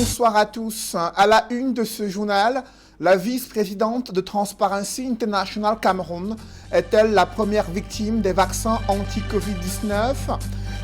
Bonsoir à tous. À la une de ce journal, la vice-présidente de Transparency International Cameroun est-elle la première victime des vaccins anti-Covid-19 ?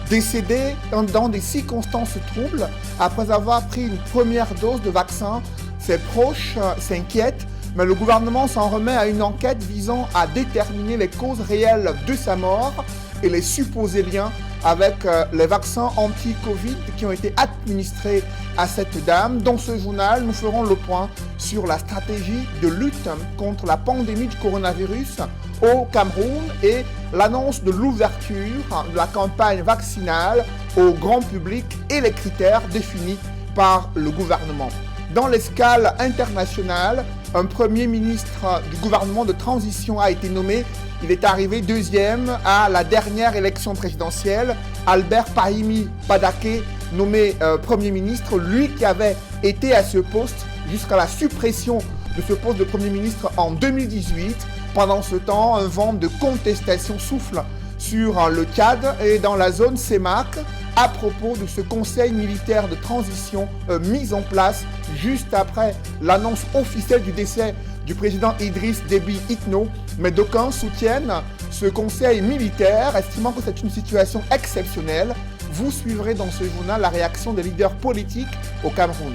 Décédée dans des circonstances troubles après avoir pris une première dose de vaccin, ses proches s'inquiètent, mais le gouvernement s'en remet à une enquête visant à déterminer les causes réelles de sa mort et les supposés liens avec les vaccins anti-Covid qui ont été administrés à cette dame. Dans ce journal, nous ferons le point sur la stratégie de lutte contre la pandémie du coronavirus au Cameroun et l'annonce de l'ouverture de la campagne vaccinale au grand public et les critères définis par le gouvernement. Dans l'escale internationale, un premier ministre du gouvernement de transition a été nommé. Il est arrivé deuxième à la dernière élection présidentielle. Albert Pahimi Badaké, nommé Premier ministre, lui qui avait été à ce poste jusqu'à la suppression de ce poste de Premier ministre en 2018. Pendant ce temps, un vent de contestation souffle sur le Tchad et dans la zone CEMAC à propos de ce conseil militaire de transition mis en place juste après l'annonce officielle du décès du président Idriss Déby Itno, mais d'aucuns soutiennent ce conseil militaire, estimant que c'est une situation exceptionnelle. Vous suivrez dans ce journal la réaction des leaders politiques au Cameroun.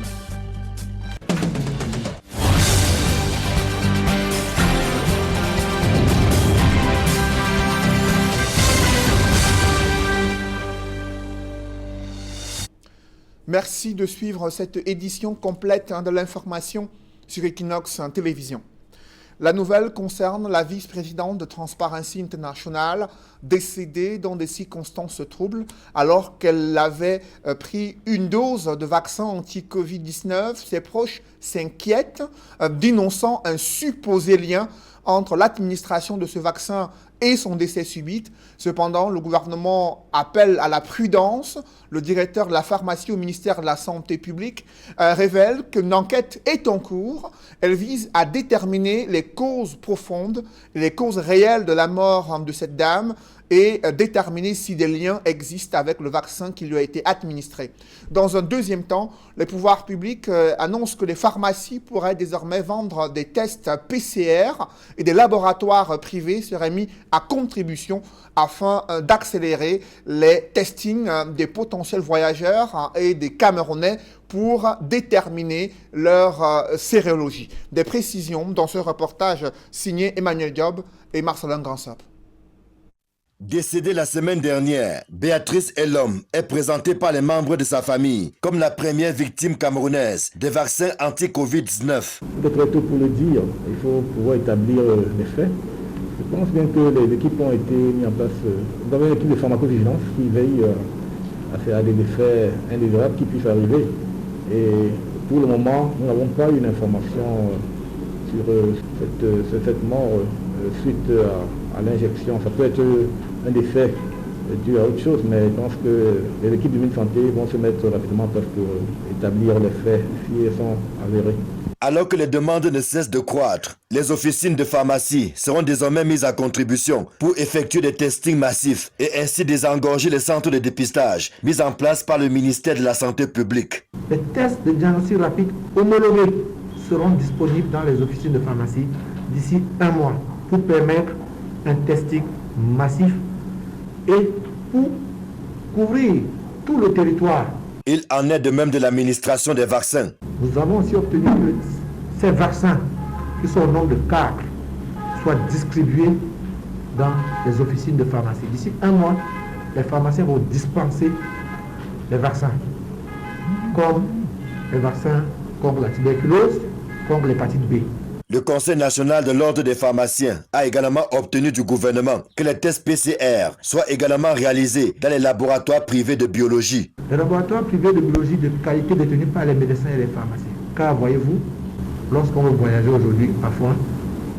Merci de suivre cette édition complète de l'information sur Equinox Télévision. La nouvelle concerne la vice-présidente de Transparency International, décédée dans des circonstances troubles alors qu'elle avait pris une dose de vaccin anti-Covid-19. Ses proches s'inquiètent, dénonçant un supposé lien entre l'administration de ce vaccin et son décès subit. Cependant, le gouvernement appelle à la prudence. Le directeur de la pharmacie au ministère de la Santé publique révèle qu'une enquête est en cours. Elle vise à déterminer les causes profondes, les causes réelles de la mort de cette dame et déterminer si des liens existent avec le vaccin qui lui a été administré. Dans un deuxième temps, les pouvoirs publics annoncent que les pharmacies pourraient désormais vendre des tests PCR et des laboratoires privés seraient mis à contribution afin d'accélérer les testings des potentiels voyageurs et des Camerounais pour déterminer leur sérologie. Des précisions dans ce reportage signé Emmanuel Diop et Marcelin Gransop. Décédée la semaine dernière, Béatrice Elom est présentée par les membres de sa famille comme la première victime camerounaise des vaccins anti-Covid-19. Peut-être tôt pour le dire, il faut pouvoir établir les faits. Je pense bien que les équipes ont été mises en place. Nous avons une équipe de pharmacovigilance qui veille à faire des effets indésirables qui puissent arriver. Et pour le moment, nous n'avons pas une information sur cette mort suite à l'injection. Ça peut être un décès dû à autre chose, mais je pense que les équipes du ministère de la Santé vont se mettre rapidement en place pour établir les faits si elles sont avérés. Alors que les demandes ne cessent de croître, les officines de pharmacie seront désormais mises à contribution pour effectuer des testings massifs et ainsi désengorger les centres de dépistage mis en place par le ministère de la Santé publique. Les tests de diagnostic rapide homologués seront disponibles dans les officines de pharmacie d'ici un mois pour permettre un testing massif et pour couvrir tout le territoire. Il en est de même de l'administration des vaccins. Nous avons aussi obtenu que ces vaccins, qui sont au nombre de 4, soient distribués dans les officines de pharmacie. D'ici un mois, les pharmaciens vont dispenser les vaccins, comme les vaccins contre la tuberculose, contre l'hépatite B. Le Conseil national de l'ordre des pharmaciens a également obtenu du gouvernement que les tests PCR soient également réalisés dans les laboratoires privés de biologie. Les laboratoires privés de biologie de qualité détenus par les médecins et les pharmaciens. Car voyez-vous, lorsqu'on veut voyager aujourd'hui, parfois,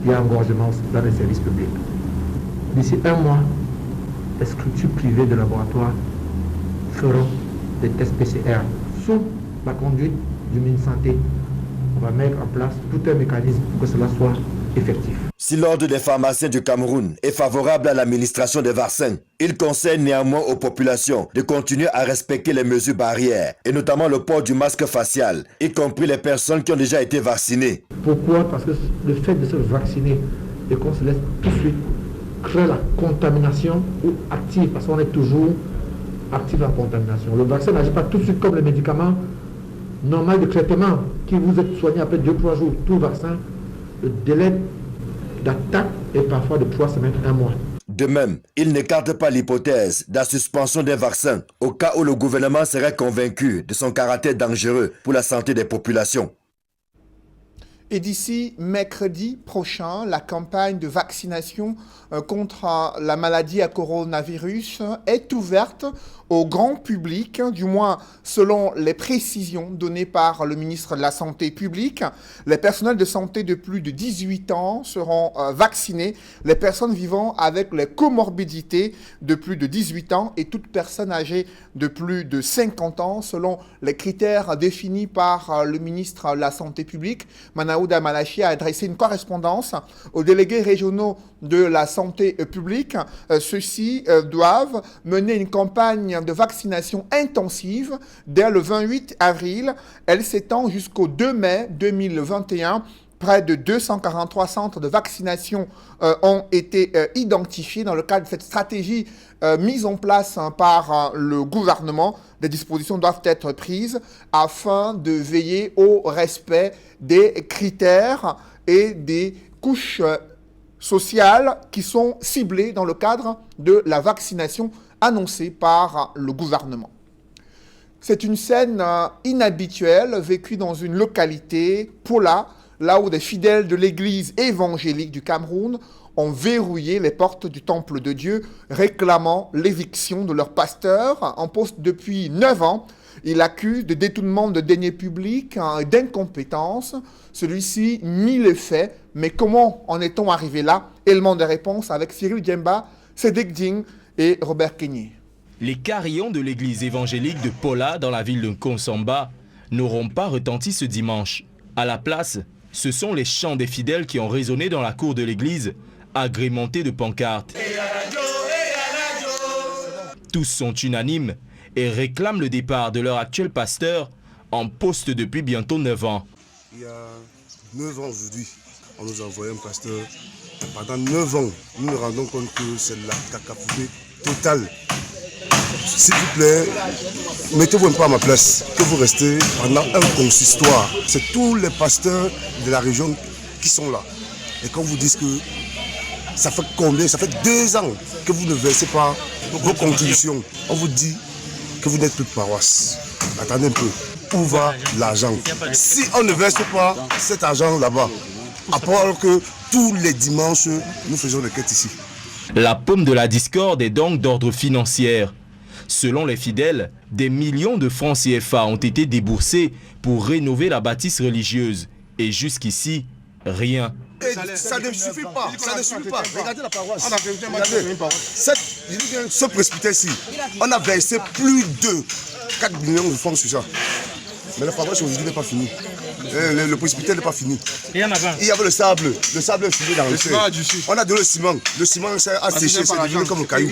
il y a engorgement dans les services publics. D'ici un mois, les structures privées de laboratoire feront des tests PCR sous la conduite du ministère de la Santé. On va mettre en place tout un mécanisme pour que cela soit effectif. Si l'Ordre des pharmaciens du Cameroun est favorable à l'administration des vaccins, il conseille néanmoins aux populations de continuer à respecter les mesures barrières, et notamment le port du masque facial, y compris les personnes qui ont déjà été vaccinées. Pourquoi? Parce que le fait de se vacciner et qu'on se laisse tout de suite crée la contamination ou active, parce qu'on est toujours actif en contamination. Le vaccin n'agit pas tout de suite comme les médicaments normaux de traitement qui vous êtes soigné après 2-3 jours. Tout vaccin, le délai d'attaque est parfois de 3 semaines, 1 mois. De même, il n'écarte pas l'hypothèse de la suspension des vaccins au cas où le gouvernement serait convaincu de son caractère dangereux pour la santé des populations. Et d'ici mercredi prochain, la campagne de vaccination contre la maladie à coronavirus est ouverte au grand public, du moins selon les précisions données par le ministre de la Santé publique. Les personnels de santé de plus de 18 ans seront vaccinés, les personnes vivant avec les comorbidités de plus de 18 ans et toute personne âgée de plus de 50 ans selon les critères définis par le ministre de la Santé publique. Manaouda Malachi a adressé une correspondance aux délégués régionaux de la santé publique. Ceux-ci doivent mener une campagne de vaccination intensive dès le 28 avril. Elle s'étend jusqu'au 2 mai 2021. Près de 243 centres de vaccination ont été identifiés dans le cadre de cette stratégie mise en place par le gouvernement. Des dispositions doivent être prises afin de veiller au respect des critères et des couches sociales qui sont ciblées dans le cadre de la vaccination annoncée par le gouvernement. C'est une scène inhabituelle vécue dans une localité, Pola, là où des fidèles de l'église évangélique du Cameroun ont verrouillé les portes du temple de Dieu, réclamant l'éviction de leur pasteur en poste depuis 9 ans. Il accuse de détournement de deniers publics et d'incompétence. Celui-ci nie les faits, mais comment en est-on arrivé là? Élément de réponse avec Cyril Djemba, Cédric Ding et Robert Kenyé. Les carillons de l'église évangélique de Pola dans la ville de Nkonsamba n'auront pas retenti ce dimanche. À la place, ce sont les chants des fidèles qui ont résonné dans la cour de l'église, agrémentés de pancartes. Tous sont unanimes et réclament le départ de leur actuel pasteur en poste depuis bientôt 9 ans. Il y a 9 ans aujourd'hui, on nous a envoyé un pasteur. Pendant 9 ans, nous nous rendons compte que c'est la cacophonie totale. S'il vous plaît, mettez-vous un peu à ma place, que vous restez pendant un consistoire. C'est tous les pasteurs de la région qui sont là. Et quand vous dites que ça fait combien? Ça fait 2 ans que vous ne versez pas vos contributions. On vous dit que vous n'êtes plus de paroisse. Attendez un peu. Où va l'argent? Si on ne verse pas cet argent là-bas, à part que tous les dimanches, nous faisons des quêtes ici. La paume de la discorde est donc d'ordre financier. Selon les fidèles, des millions de francs CFA ont été déboursés pour rénover la bâtisse religieuse. Et jusqu'ici, rien. Ça ne suffit pas, ça ne suffit pas. Regardez la paroisse. Regardez. Ce presbytère-ci, on a versé plus de 4 millions de francs sur ça. Mais la paroisse aujourd'hui n'est pas finie. Le presbytère n'est pas fini. Il y avait le sable est fini dans le ciment. On a de le ciment a séché, c'est devenu comme le caillou.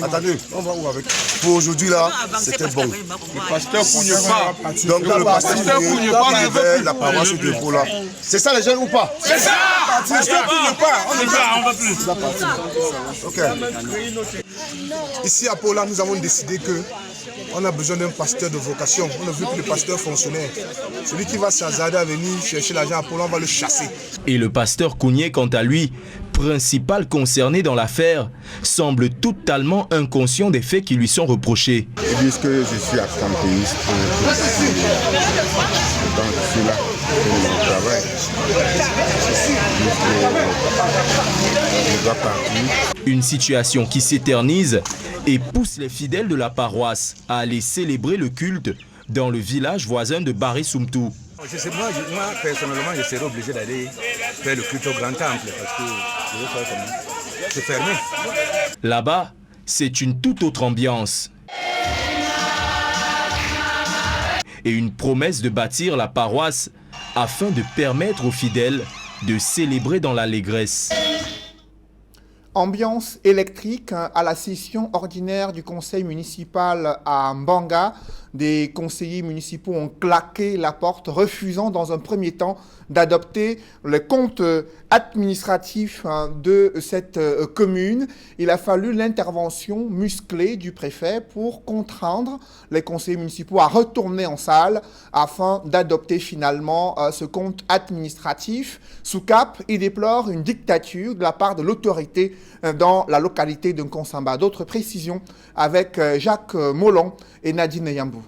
Attendez, on va où avec? Pour aujourd'hui là, c'était bon. Le pasteur cougne pas. Donc là, le pasteur cougne pas, la paroisse de Pola. C'est ça les jeunes ou pas? C'est ça. Le pasteur cougne pas, on va plus. Ok. Ici à Pola, nous avons décidé que on a besoin d'un pasteur de vocation. On ne veut plus de pasteur fonctionnaire. Celui qui va s'hasarder à venir chercher l'argent à Pola, on va le chasser. Et le pasteur Kounié, quant à lui, principal concerné dans l'affaire, semble totalement inconscient des faits qui lui sont reprochés. Ils disent que je suis absentéiste. Donc je suis là pour mon travail. Je dois partir. Une situation qui s'éternise et pousse les fidèles de la paroisse à aller célébrer le culte dans le village voisin de Baré-Soumtou. Moi, personnellement, je serais obligé d'aller faire le culte au grand temple parce que c'est fermé. Là-bas, c'est une toute autre ambiance. Et une promesse de bâtir la paroisse afin de permettre aux fidèles de célébrer dans l'allégresse. Ambiance électrique à la session ordinaire du conseil municipal à Mbanga. Des conseillers municipaux ont claqué la porte, refusant dans un premier temps d'adopter les comptes administratifs de cette commune. Il a fallu l'intervention musclée du préfet pour contraindre les conseillers municipaux à retourner en salle afin d'adopter finalement ce compte administratif. Sous cap, il déplore une dictature de la part de l'autorité dans la localité de Nkonsamba. D'autres précisions avec Jacques Molon et Nadine Yambou.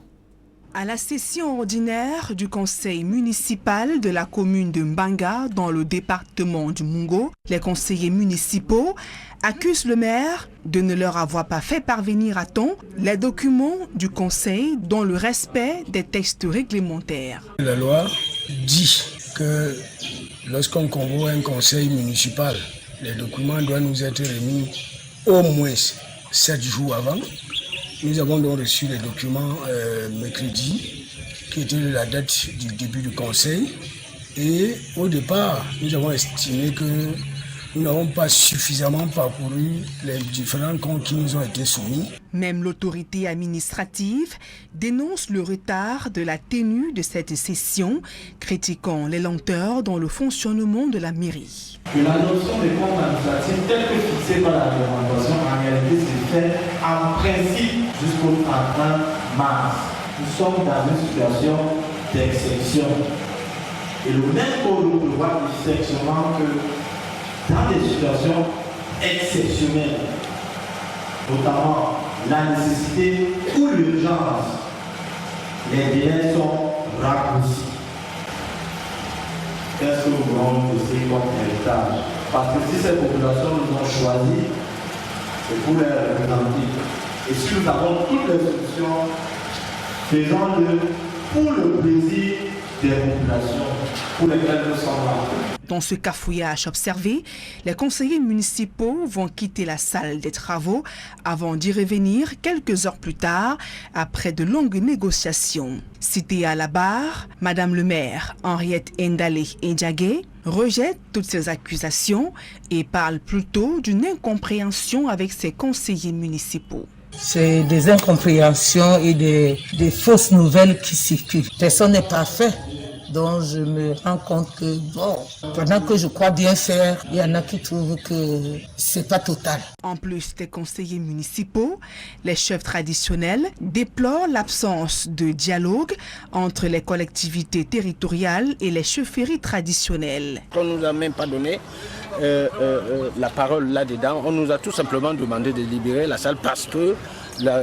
À la session ordinaire du conseil municipal de la commune de Mbanga, dans le département du Mungo, les conseillers municipaux accusent le maire de ne leur avoir pas fait parvenir à temps les documents du conseil dans le respect des textes réglementaires. La loi dit que lorsqu'on convoque un conseil municipal, les documents doivent nous être remis au moins 7 jours avant. Nous avons donc reçu les documents mercredi, qui était la date du début du conseil. Et au départ, nous avons estimé que nous n'avons pas suffisamment parcouru les différents comptes qui nous ont été soumis. Même l'autorité administrative dénonce le retard de la tenue de cette session, critiquant les lenteurs dans le fonctionnement de la mairie. La notion des comptes administratifs telle que fixée par la réglementation, en réalité, c'est fait en principe jusqu'au 31 mars. Nous sommes dans une situation d'exception. Et le même code prévoit effectivement que dans des situations exceptionnelles, notamment la nécessité ou l'urgence, les délais sont raccourcis. Qu'est-ce que nous voulons laisser comme héritage? Parce que si ces populations nous ont choisis, c'est pour les représenter. Et si nous avons toutes les solutions, faisons-le pour le plaisir des populations pour lesquelles nous sommes là. Dans ce cafouillage observé, les conseillers municipaux vont quitter la salle des travaux avant d'y revenir quelques heures plus tard, après de longues négociations. Citée à la barre, Madame le maire, Henriette Ndale Ndjagé, rejette toutes ces accusations et parle plutôt d'une incompréhension avec ses conseillers municipaux. C'est des incompréhensions et des fausses nouvelles qui circulent. Personne n'est parfait. Donc je me rends compte que, bon, pendant que je crois bien faire, il y en a qui trouvent que c'est pas total. En plus des conseillers municipaux, les chefs traditionnels déplorent l'absence de dialogue entre les collectivités territoriales et les chefferies traditionnelles. On ne nous a même pas donné la parole là-dedans. On nous a tout simplement demandé de libérer la salle parce que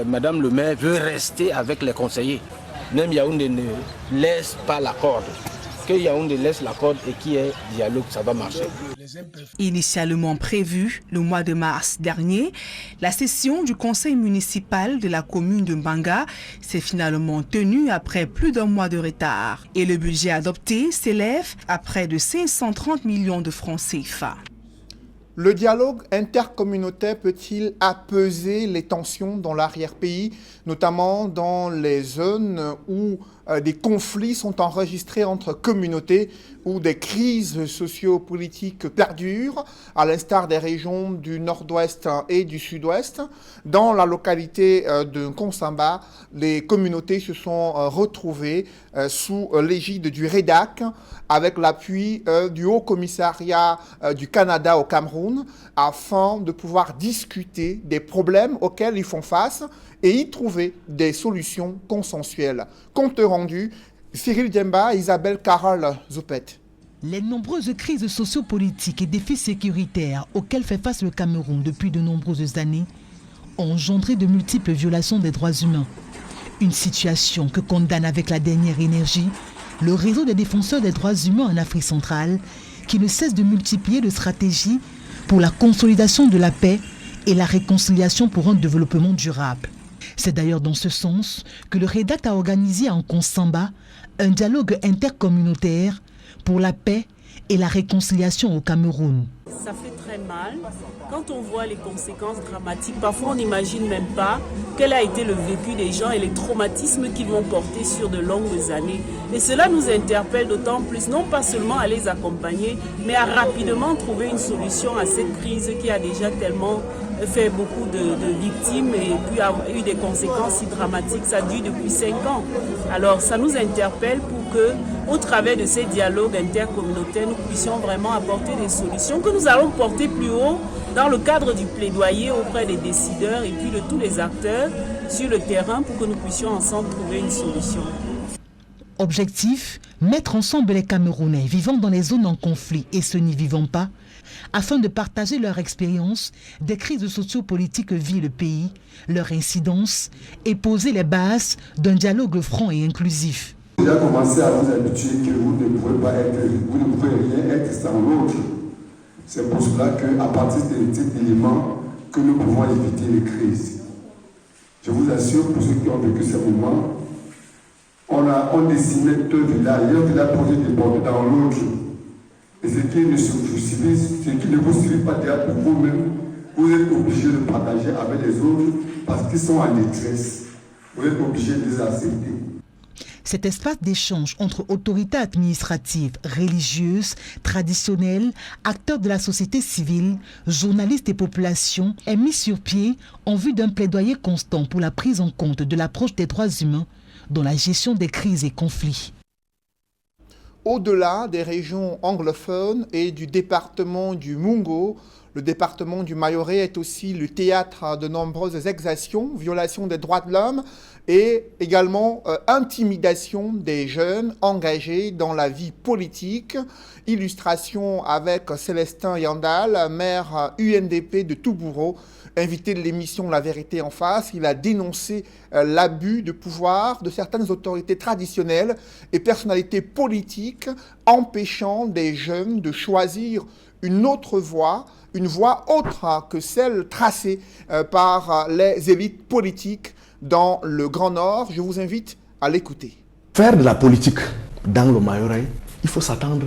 Madame le maire veut rester avec les conseillers. Même Yaoundé ne laisse pas la corde. Que Yaoundé laisse la corde et qu'il y ait dialogue, ça va marcher. Initialement prévue le mois de mars dernier, la session du conseil municipal de la commune de Mbanga s'est finalement tenue après plus d'un mois de retard. Et le budget adopté s'élève à près de 530 millions de francs CFA. Le dialogue intercommunautaire peut-il apaiser les tensions dans l'arrière-pays, notamment dans les zones où des conflits sont enregistrés entre communautés, où des crises socio-politiques perdurent, à l'instar des régions du nord-ouest et du sud-ouest? Dans la localité de Nkonsamba, les communautés se sont retrouvées sous l'égide du REDAC, avec l'appui du Haut-Commissariat du Canada au Cameroun, afin de pouvoir discuter des problèmes auxquels ils font face et y trouver des solutions consensuelles. Compte rendu, Cyril Djemba et Isabelle Carole Zoupet. Les nombreuses crises sociopolitiques et défis sécuritaires auxquels fait face le Cameroun depuis de nombreuses années ont engendré de multiples violations des droits humains. Une situation que condamne avec la dernière énergie le réseau des défenseurs des droits humains en Afrique centrale, qui ne cesse de multiplier de stratégies pour la consolidation de la paix et la réconciliation pour un développement durable. C'est d'ailleurs dans ce sens que le REDAC a organisé en Nkonsamba un dialogue intercommunautaire pour la paix et la réconciliation au Cameroun. Ça fait très mal. Quand on voit les conséquences dramatiques, parfois on n'imagine même pas quel a été le vécu des gens et les traumatismes qu'ils vont porter sur de longues années. Et cela nous interpelle d'autant plus, non pas seulement à les accompagner, mais à rapidement trouver une solution à cette crise qui a déjà tellement fait beaucoup de victimes et puis a eu des conséquences si dramatiques. Ça dure depuis 5 ans. Alors ça nous interpelle pour que, au travers de ces dialogues intercommunautaires, nous puissions vraiment apporter des solutions que nous allons porter plus haut dans le cadre du plaidoyer auprès des décideurs et puis de tous les acteurs sur le terrain pour que nous puissions ensemble trouver une solution. Objectif, mettre ensemble les Camerounais vivant dans les zones en conflit et ceux n'y vivant pas, afin de partager leur expérience des crises sociopolitiques que vit le pays, leur incidence et poser les bases d'un dialogue franc et inclusif. Vous avez commencé à vous habituer que vous ne pouvez rien être sans l'autre. C'est pour cela qu'à partir de cet élément que nous pouvons éviter les crises. Je vous assure, pour ceux qui ont vécu ces moments, on dessinait deux villages, un village pour les déborder dans l'autre. Et ce qui ne vous suffit pas déjà pour vous-même, vous êtes obligé de partager avec les autres parce qu'ils sont en détresse. Vous êtes obligé de les accepter. Cet espace d'échange entre autorités administratives, religieuses, traditionnelles, acteurs de la société civile, journalistes et populations est mis sur pied en vue d'un plaidoyer constant pour la prise en compte de l'approche des droits humains dans la gestion des crises et conflits. Au-delà des régions anglophones et du département du Mungo, le département du Mayorais est aussi le théâtre de nombreuses exactions, violations des droits de l'homme et également intimidation des jeunes engagés dans la vie politique. Illustration avec Célestin Yandal, maire UNDP de Toubouro, invité de l'émission La Vérité en face. Il a dénoncé l'abus de pouvoir de certaines autorités traditionnelles et personnalités politiques empêchant des jeunes de choisir une autre voie, une voie autre que celle tracée par les élites politiques dans le Grand Nord. Je vous invite à l'écouter. Faire de la politique dans le Mayorais, il faut s'attendre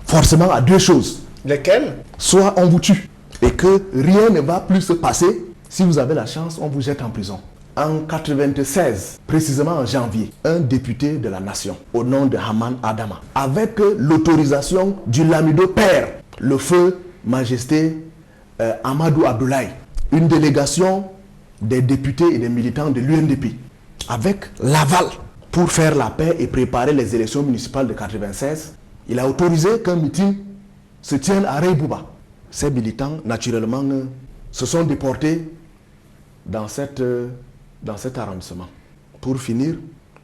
forcément à deux choses. Lesquelles? Soit on vous tue et que rien ne va plus se passer. Si vous avez la chance, on vous jette en prison. En 1996, précisément en janvier, un député de la nation, au nom de Haman Adama, avec l'autorisation du Lamido Père, le feu Majesté Amadou Abdoulaye, une délégation des députés et des militants de l'UNDP, avec l'aval pour faire la paix et préparer les élections municipales de 1996, il a autorisé qu'un meeting se tienne à Reybouba. Ces militants, naturellement, se sont déportés dans cet arrondissement. Pour finir,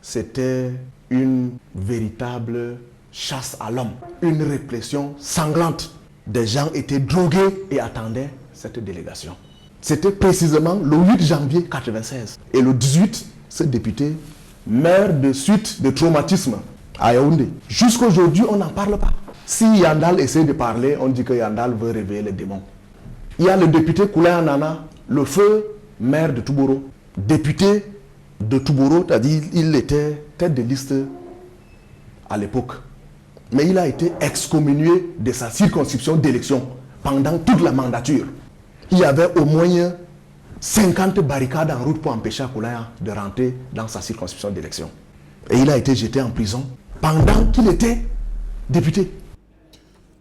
c'était une véritable chasse à l'homme, une répression sanglante. Des gens étaient drogués et attendaient cette délégation. C'était précisément le 8 janvier 1996. Et le 18, ce député meurt de suite de traumatisme à Yaoundé. Jusqu'aujourd'hui, on n'en parle pas. Si Yandal essaie de parler, on dit que Yandal veut réveiller les démons. Il y a le député Koulaya Nana, le feu maire de Toubouro. Député de Toubouro, c'est-à-dire il était tête de liste à l'époque. Mais il a été excommunié de sa circonscription d'élection pendant toute la mandature. Il y avait au moins 50 barricades en route pour empêcher Koulaya de rentrer dans sa circonscription d'élection. Et il a été jeté en prison pendant qu'il était député.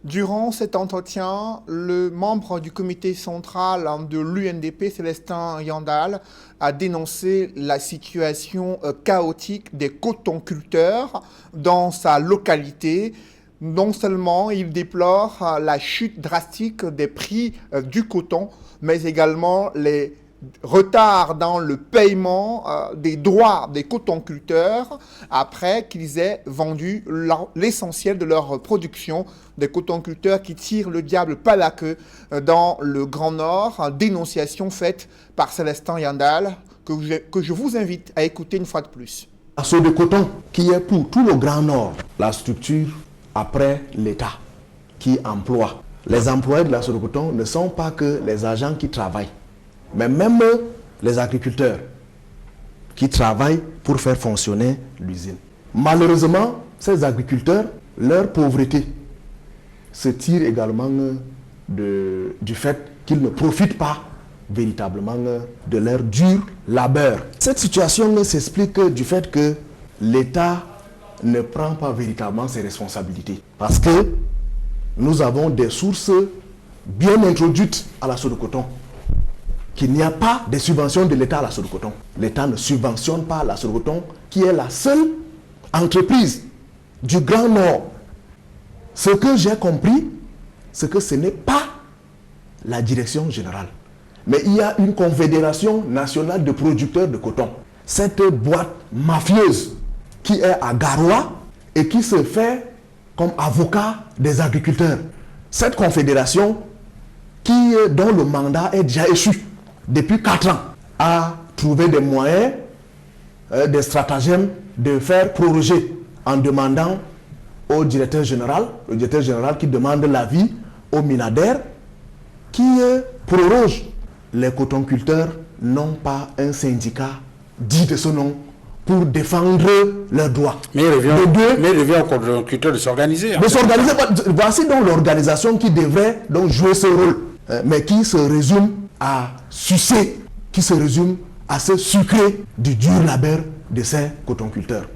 Durant cet entretien, le membre du comité central de l'UNDP, Célestin Yandal, a dénoncé la situation chaotique des cotonculteurs dans sa localité. Non seulement il déplore la chute drastique des prix du coton, mais également les retard dans le paiement des droits des cotonculteurs après qu'ils aient vendu l'essentiel de leur production, des cotonculteurs qui tirent le diable par la queue dans le Grand Nord. Dénonciation faite par Célestin Yandal que je vous invite à écouter une fois de plus. L'assaut de coton qui est pour tout le Grand Nord, la structure après l'État qui emploie. Les employés de l'assaut de coton ne sont pas que les agents qui travaillent, mais même les agriculteurs qui travaillent pour faire fonctionner l'usine. Malheureusement, ces agriculteurs, leur pauvreté se tire également du fait qu'ils ne profitent pas véritablement de leur dur labeur. Cette situation s'explique du fait que l'État ne prend pas véritablement ses responsabilités. Parce que nous avons des sources bien introduites à la soie de coton. Qu'il n'y a pas de subvention de l'État à la soie de coton. L'État ne subventionne pas la soie de coton, qui est la seule entreprise du Grand Nord. Ce que j'ai compris, c'est que ce n'est pas la direction générale. Mais il y a une confédération nationale de producteurs de coton. Cette boîte mafieuse qui est à Garoua et qui se fait comme avocat des agriculteurs. Cette confédération, dont le mandat est déjà échu depuis 4 ans, a trouvé des moyens, des stratagèmes de faire proroger en demandant au directeur général, le directeur général qui demande l'avis au Minader, qui proroge. Les cotonculteurs n'ont pas un syndicat dit de ce nom pour défendre leurs droits. Mais il revient aux cotonculteurs de s'organiser. De s'organiser. Voici donc l'organisation qui devrait donc jouer ce rôle, mais qui se résume à sucer, qui se résume à se sucrer du dur labeur de ces cotonculteurs.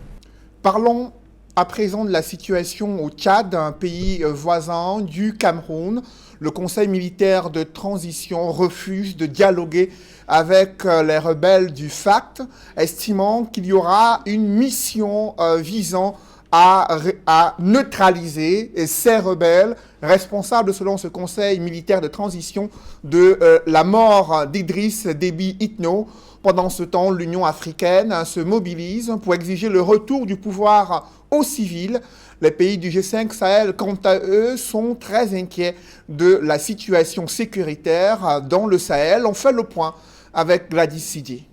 Parlons à présent de la situation au Tchad, un pays voisin du Cameroun. Le Conseil militaire de transition refuse de dialoguer avec les rebelles du FACT, estimant qu'il y aura une mission visant à neutraliser ces rebelles responsables, selon ce Conseil militaire de transition, de la mort d'Idriss Déby Itno. Pendant ce temps, l'Union africaine se mobilise pour exiger le retour du pouvoir aux civils. Les pays du G5 Sahel, quant à eux, sont très inquiets de la situation sécuritaire dans le Sahel. On fait le point avec Gladys Sidier.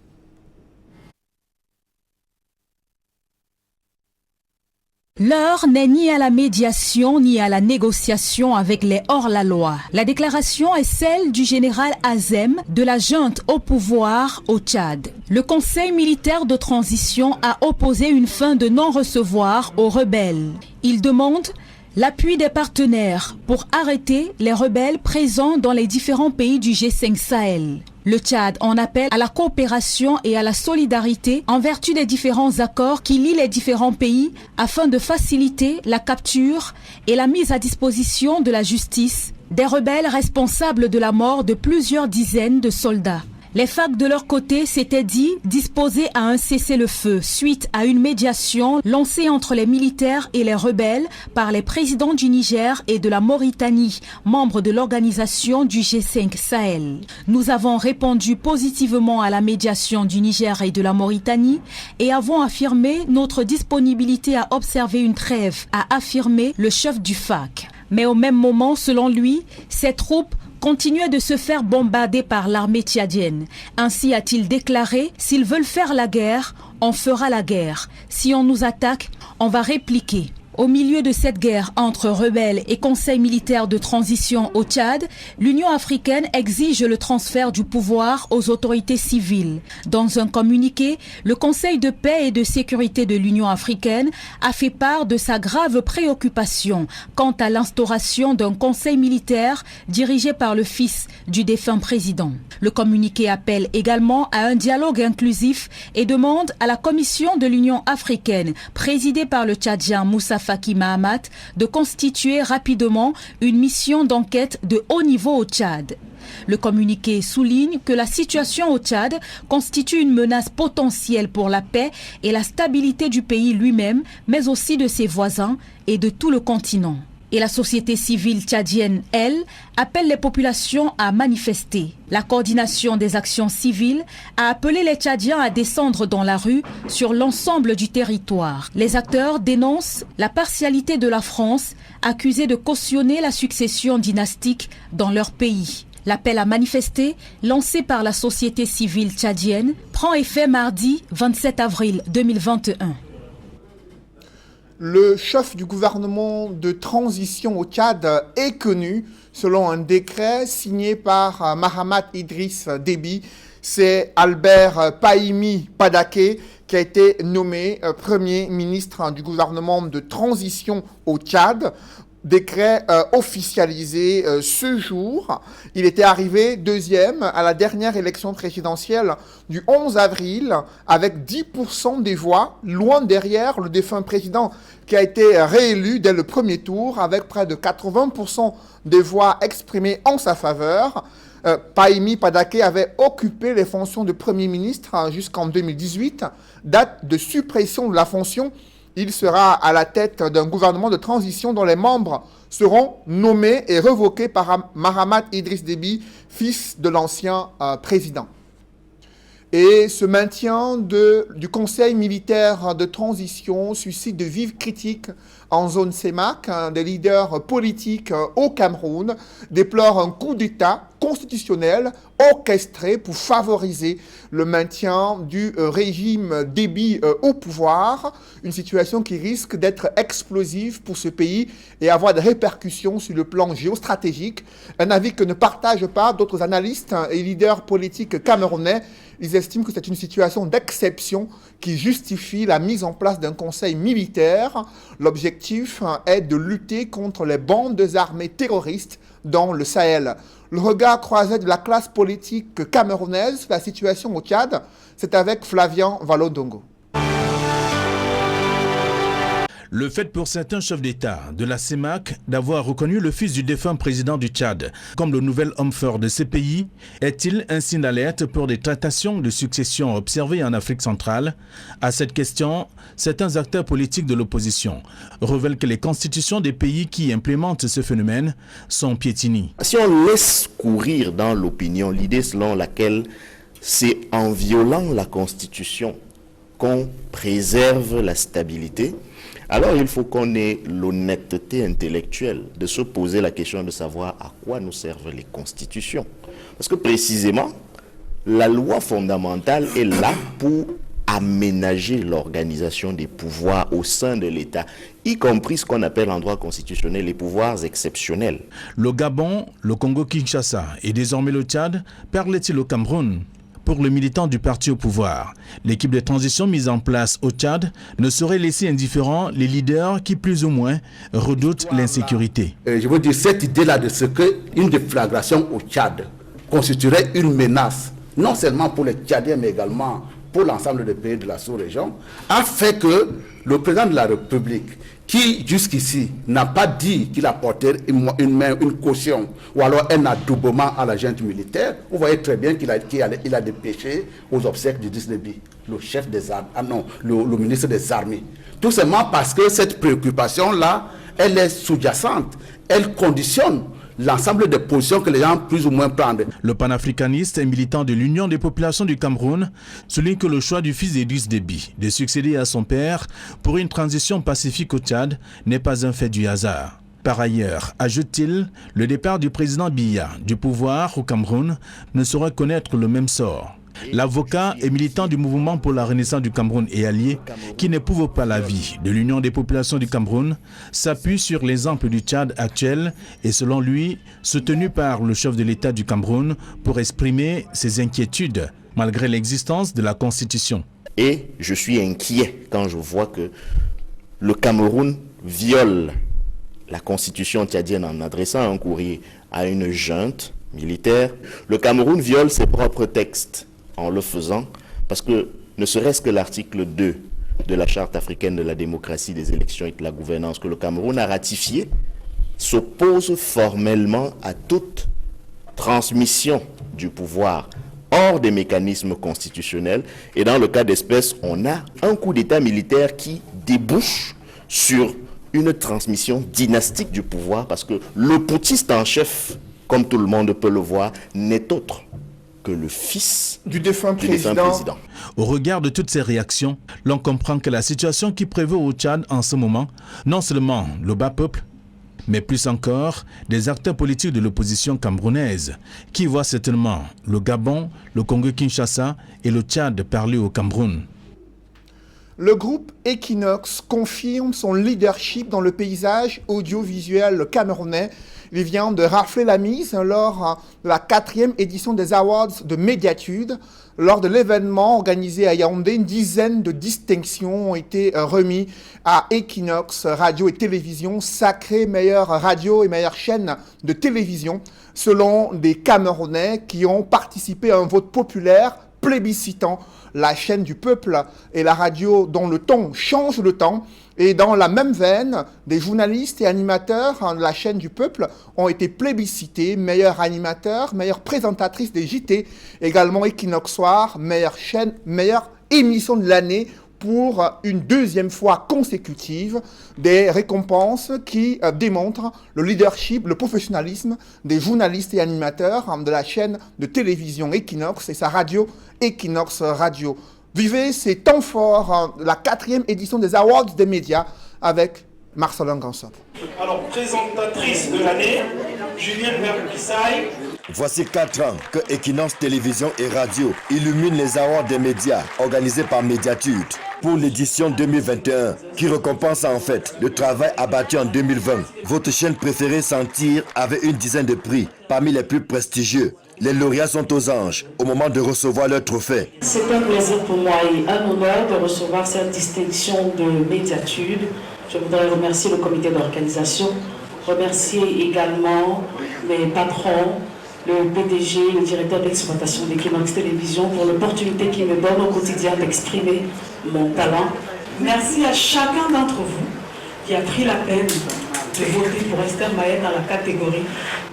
L'heure n'est ni à la médiation ni à la négociation avec les hors-la-loi. La déclaration est celle du général Azem de la junte au pouvoir au Tchad. Le Conseil militaire de transition a opposé une fin de non-recevoir aux rebelles. Il demande l'appui des partenaires pour arrêter les rebelles présents dans les différents pays du G5 Sahel. Le Tchad en appelle à la coopération et à la solidarité en vertu des différents accords qui lient les différents pays afin de faciliter la capture et la mise à disposition de la justice des rebelles responsables de la mort de plusieurs dizaines de soldats. Les FARC de leur côté s'étaient dit disposés à un cessez-le-feu suite à une médiation lancée entre les militaires et les rebelles par les présidents du Niger et de la Mauritanie, membres de l'organisation du G5 Sahel. Nous avons répondu positivement à la médiation du Niger et de la Mauritanie et avons affirmé notre disponibilité à observer une trêve, a affirmé le chef du FARC. Mais au même moment, selon lui, ces troupes continuaient de se faire bombarder par l'armée tchadienne. Ainsi a-t-il déclaré, s'ils veulent faire la guerre, on fera la guerre. Si on nous attaque, on va répliquer. Au milieu de cette guerre entre rebelles et conseil militaire de transition au Tchad, l'Union africaine exige le transfert du pouvoir aux autorités civiles. Dans un communiqué, le Conseil de paix et de sécurité de l'Union africaine a fait part de sa grave préoccupation quant à l'instauration d'un conseil militaire dirigé par le fils du défunt président. Le communiqué appelle également à un dialogue inclusif et demande à la Commission de l'Union africaine, présidée par le Tchadien Moussa Faki Mahamat, de constituer rapidement une mission d'enquête de haut niveau au Tchad. Le communiqué souligne que la situation au Tchad constitue une menace potentielle pour la paix et la stabilité du pays lui-même, mais aussi de ses voisins et de tout le continent. Et la société civile tchadienne, elle, appelle les populations à manifester. La coordination des actions civiles a appelé les Tchadiens à descendre dans la rue sur l'ensemble du territoire. Les acteurs dénoncent la partialité de la France, accusée de cautionner la succession dynastique dans leur pays. L'appel à manifester, lancé par la société civile tchadienne, prend effet mardi 27 avril 2021. Le chef du gouvernement de transition au Tchad est connu selon un décret signé par Mahamat Idriss Déby. C'est Albert Pahimi Padaké qui a été nommé Premier ministre du gouvernement de transition au Tchad. décret officialisé ce jour. Il était arrivé deuxième à la dernière élection présidentielle du 11 avril avec 10% des voix, loin derrière le défunt président qui a été réélu dès le premier tour avec près de 80% des voix exprimées en sa faveur. Pahimi Padake avait occupé les fonctions de Premier ministre jusqu'en 2018, date de suppression de la fonction. Il sera à la tête d'un gouvernement de transition dont les membres seront nommés et revoqués par Mahamat Idriss Déby, fils de l'ancien président. Et ce maintien du Conseil militaire de transition suscite de vives critiques en zone CEMAC. Des leaders politiques au Cameroun déplorent un coup d'État constitutionnel orchestré pour favoriser le maintien du régime Déby au pouvoir, une situation qui risque d'être explosive pour ce pays et avoir des répercussions sur le plan géostratégique. Un avis que ne partagent pas d'autres analystes et leaders politiques camerounais. Ils estiment que c'est une situation d'exception qui justifie la mise en place d'un conseil militaire. L'objectif est de lutter contre les bandes armées terroristes dans le Sahel. Le regard croisé de la classe politique camerounaise sur la situation au Tchad, c'est avec Flavien Valodongo. Le fait pour certains chefs d'État de la CEMAC d'avoir reconnu le fils du défunt président du Tchad comme le nouvel homme fort de ces pays est-il un signe d'alerte pour des tractations de succession observées en Afrique centrale? À cette question, certains acteurs politiques de l'opposition révèlent que les constitutions des pays qui implémentent ce phénomène sont piétinées. Si on laisse courir dans l'opinion l'idée selon laquelle c'est en violant la constitution qu'on préserve la stabilité, alors il faut qu'on ait l'honnêteté intellectuelle de se poser la question de savoir à quoi nous servent les constitutions. Parce que précisément, la loi fondamentale est là pour aménager l'organisation des pouvoirs au sein de l'État, y compris ce qu'on appelle en droit constitutionnel les pouvoirs exceptionnels. Le Gabon, le Congo-Kinshasa et désormais le Tchad parlaient-ils au Cameroun? Pour le militant du parti au pouvoir, l'équipe de transition mise en place au Tchad ne saurait laisser indifférents les leaders qui plus ou moins redoutent l'insécurité. Je veux dire, cette idée-là de ce qu'une déflagration au Tchad constituerait une menace, non seulement pour les Tchadiens, mais également pour l'ensemble des pays de la sous-région, a fait que le président de la République, qui jusqu'ici n'a pas dit qu'il apportait une caution ou alors un adoubement à la junte militaire, vous voyez très bien qu'il a dépêché aux obsèques du Idriss Déby, le chef des armées, le ministre des armées. Tout simplement parce que cette préoccupation-là, elle est sous-jacente, elle conditionne l'ensemble des positions que les gens plus ou moins prennent. Le panafricaniste et militant de l'Union des populations du Cameroun souligne que le choix du fils d'Idriss Déby de succéder à son père pour une transition pacifique au Tchad n'est pas un fait du hasard. Par ailleurs, ajoute-t-il, le départ du président Biya du pouvoir au Cameroun ne saurait connaître le même sort. L'avocat et militant du mouvement pour la renaissance du Cameroun et allié, qui n'éprouve pas la vie de l'Union des populations du Cameroun, s'appuie sur l'exemple du Tchad actuel et selon lui, soutenu par le chef de l'État du Cameroun pour exprimer ses inquiétudes malgré l'existence de la Constitution. Et je suis inquiet quand je vois que le Cameroun viole la Constitution tchadienne en adressant un courrier à une junte militaire. Le Cameroun viole ses propres textes en le faisant, parce que ne serait-ce que l'article 2 de la Charte africaine de la démocratie, des élections et de la gouvernance que le Cameroun a ratifié, s'oppose formellement à toute transmission du pouvoir hors des mécanismes constitutionnels. Et dans le cas d'espèce, on a un coup d'État militaire qui débouche sur une transmission dynastique du pouvoir, parce que le putschiste en chef, comme tout le monde peut le voir, n'est autre que le fils du défunt président. Au regard de toutes ces réactions, l'on comprend que la situation qui prévaut au Tchad en ce moment, non seulement le bas peuple, mais plus encore des acteurs politiques de l'opposition camerounaise, qui voient certainement le Gabon, le Congo-Kinshasa et le Tchad parler au Cameroun. Le groupe Equinox confirme son leadership dans le paysage audiovisuel camerounais. Il vient de rafler la mise lors de la 4e édition des Awards de Médiatude. Lors de l'événement organisé à Yaoundé, une dizaine de distinctions ont été remises à Equinox Radio et Télévision, sacrée meilleure radio et meilleure chaîne de télévision, selon des Camerounais qui ont participé à un vote populaire plébiscitant la chaîne du peuple et la radio dont le ton change le temps. Et dans la même veine, des journalistes et animateurs de la chaîne du peuple ont été plébiscités, meilleur animateur, meilleure présentatrice des JT, également Equinox Soir, meilleure chaîne, meilleure émission de l'année pour une deuxième fois consécutive, des récompenses qui démontrent le leadership, le professionnalisme des journalistes et animateurs de la chaîne de télévision Equinox et sa radio Equinox Radio. Vivez ces temps forts de la 4e édition des Awards des médias avec Marcelin Gansop. Alors, présentatrice de l'année, Julienne Berg-Bissaï. Voici 4 ans que Equinox Télévision et Radio illumine les Awards des médias organisés par Médiatude pour l'édition 2021 qui récompense en fait le travail abattu en 2020. Votre chaîne préférée s'en tire avec une dizaine de prix parmi les plus prestigieux. Les lauréats sont aux anges au moment de recevoir leur trophée. C'est un plaisir pour moi et un honneur de recevoir cette distinction de Médiatude. Je voudrais remercier le comité d'organisation, remercier également mes patrons, le PDG, le directeur d'exploitation d'Equinox Télévision pour l'opportunité qu'ils me donnent au quotidien d'exprimer mon talent. Merci à chacun d'entre vous qui a pris la peine de voter pour Esther Maët dans la catégorie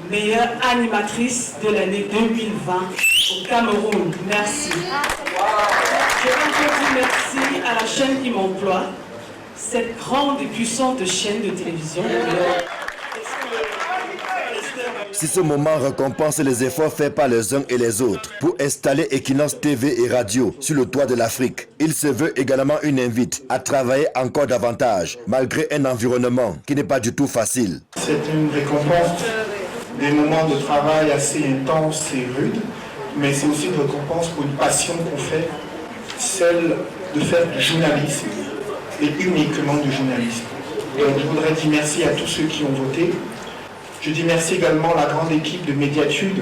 meilleure animatrice de l'année 2020 au Cameroun. Merci. Je veux dire merci à la chaîne qui m'emploie, cette grande et puissante chaîne de télévision. Si ce moment récompense les efforts faits par les uns et les autres pour installer Equinox TV et Radio sur le toit de l'Afrique, il se veut également une invite à travailler encore davantage, malgré un environnement qui n'est pas du tout facile. C'est une récompense des moments de travail assez intenses et rudes, mais c'est aussi une récompense pour une passion qu'on fait, celle de faire du journalisme, et uniquement du journalisme. Donc je voudrais dire merci à tous ceux qui ont voté. Je dis merci également à la grande équipe de Médiatude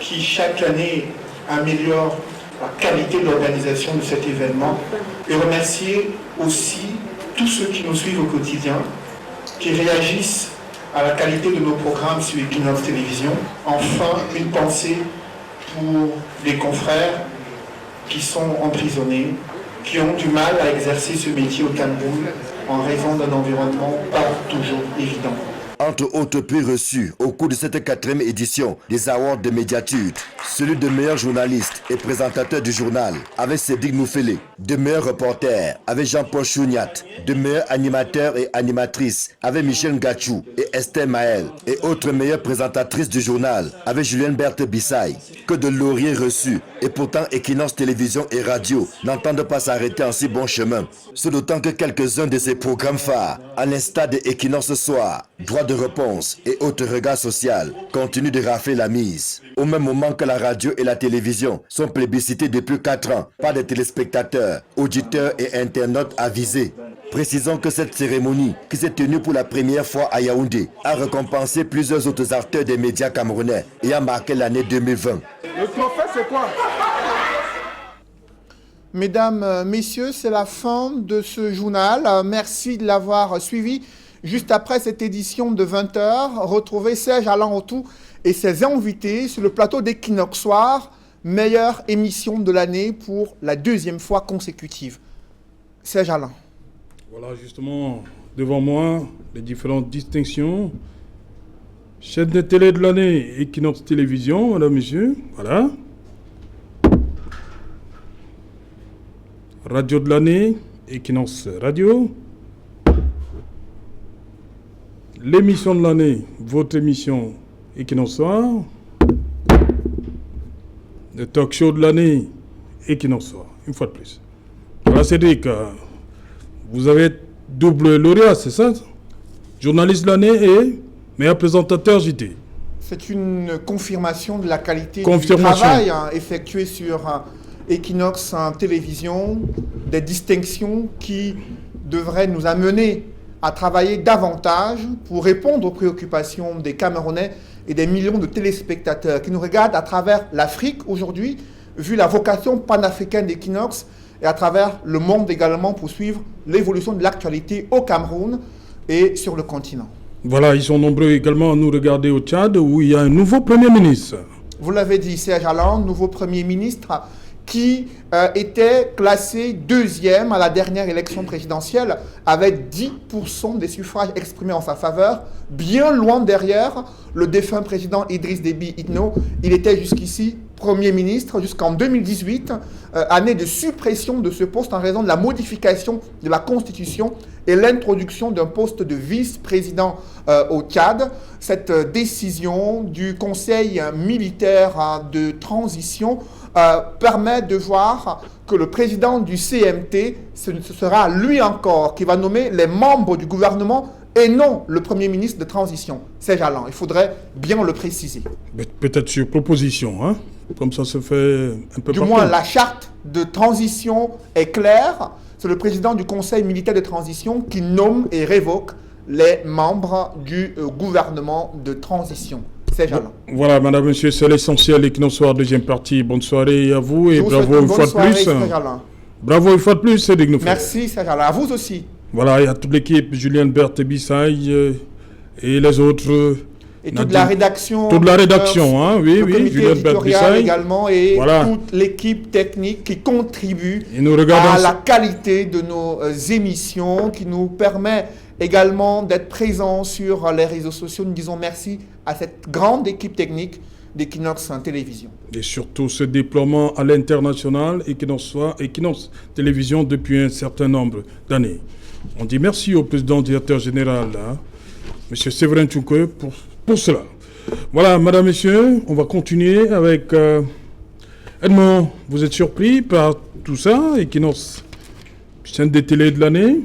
qui chaque année améliore la qualité de l'organisation de cet événement. Et remercier aussi tous ceux qui nous suivent au quotidien, qui réagissent à la qualité de nos programmes sur Equinox Télévision. Enfin, une pensée pour les confrères qui sont emprisonnés, qui ont du mal à exercer ce métier au Cameroun en raison d'un environnement pas toujours évident. Entre autres prix reçus au cours de cette 4e édition des Awards de Médiatude, celui de meilleur journaliste et présentateur du journal avec Cédric Noufélé, de meilleur reporter avec Jean-Paul Chouniat, de meilleur animateur et animatrice avec Michel Ngachou et Esther Maët, et autres meilleures présentatrices du journal avec Julienne Berg-Bissaï. Que de lauriers reçus, et pourtant Equinox Télévision et Radio n'entendent pas s'arrêter en si bon chemin. C'est d'autant que quelques-uns de ces programmes phares, à l'instar de Equinox Soir, Droit de réponse et autres regards social continuent de rafler la mise. Au même moment que la radio et la télévision sont plébiscités depuis 4 ans par des téléspectateurs, auditeurs et internautes avisés. Précisons que cette cérémonie, qui s'est tenue pour la première fois à Yaoundé, a récompensé plusieurs autres acteurs des médias camerounais et a marqué l'année 2020. Le trophée, c'est quoi ? Mesdames, messieurs, c'est la fin de ce journal. Merci de l'avoir suivi. Juste après cette édition de 20h, retrouvez Serge Alain Autou et ses invités sur le plateau d'Equinox Soir, meilleure émission de l'année pour la 2e fois consécutive. Serge Alain. Voilà, justement, devant moi, les différentes distinctions. Chaîne de télé de l'année, Equinox Télévision, madame, monsieur, voilà. Radio de l'année, Equinox Radio. L'émission de l'année, votre émission Equinox Soir. Le talk show de l'année, Equinox Soir, une fois de plus. Voilà, Cédric, vous avez double lauréat, c'est ça? Journaliste de l'année et meilleur présentateur JT. C'est une confirmation de la qualité du travail effectué sur Equinox Télévision, des distinctions qui devraient nous amener à travailler davantage pour répondre aux préoccupations des Camerounais et des millions de téléspectateurs qui nous regardent à travers l'Afrique aujourd'hui, vu la vocation panafricaine d'Equinox, et à travers le monde également pour suivre l'évolution de l'actualité au Cameroun et sur le continent. Voilà, ils sont nombreux également à nous regarder au Tchad où il y a un nouveau Premier ministre. Vous l'avez dit, Serge Allan, nouveau Premier ministre qui était classé deuxième à la dernière élection présidentielle avec 10% des suffrages exprimés en sa faveur, bien loin derrière le défunt président Idriss Déby Itno. Il était jusqu'ici Premier ministre jusqu'en 2018, année de suppression de ce poste en raison de la modification de la Constitution et l'introduction d'un poste de vice-président au Tchad. Cette décision du Conseil militaire de transition permet de voir que le président du CMT, ce sera lui encore qui va nommer les membres du gouvernement et non le Premier ministre de transition. C'est Jalan, il faudrait bien le préciser. Peut-être sur proposition, hein? Comme ça se fait un peu Du partout. moins, la charte de transition est claire. C'est le président du Conseil militaire de transition qui nomme et révoque les membres du gouvernement de transition. C'est Jalan. Voilà, madame, monsieur, c'est l'essentiel. Equinox Soir, deuxième partie. Bonne soirée à vous et bravo une fois de plus. Bravo une fois de plus, c'est Digno. Merci, c'est Jalan. À vous aussi. Voilà, il y a toute l'équipe, Julien Berthe Bissaï et les autres. Et toute la rédaction. Toute la rédaction, hein, oui, le oui. comité Julien Berthe Bissaï également et voilà. toute l'équipe technique qui contribue à la qualité de nos émissions, qui nous permet également d'être présents sur les réseaux sociaux. Nous disons merci à cette grande équipe technique d'Equinox Télévision. Et surtout ce déploiement à l'international, Equinox Télévision depuis un certain nombre d'années. On dit merci au président directeur général, hein, M. Séverin Tchouke, pour cela. Voilà, madame, messieurs, on va continuer avec Edmond. Vous êtes surpris par tout ça, Equinox, chaîne des télé de l'année?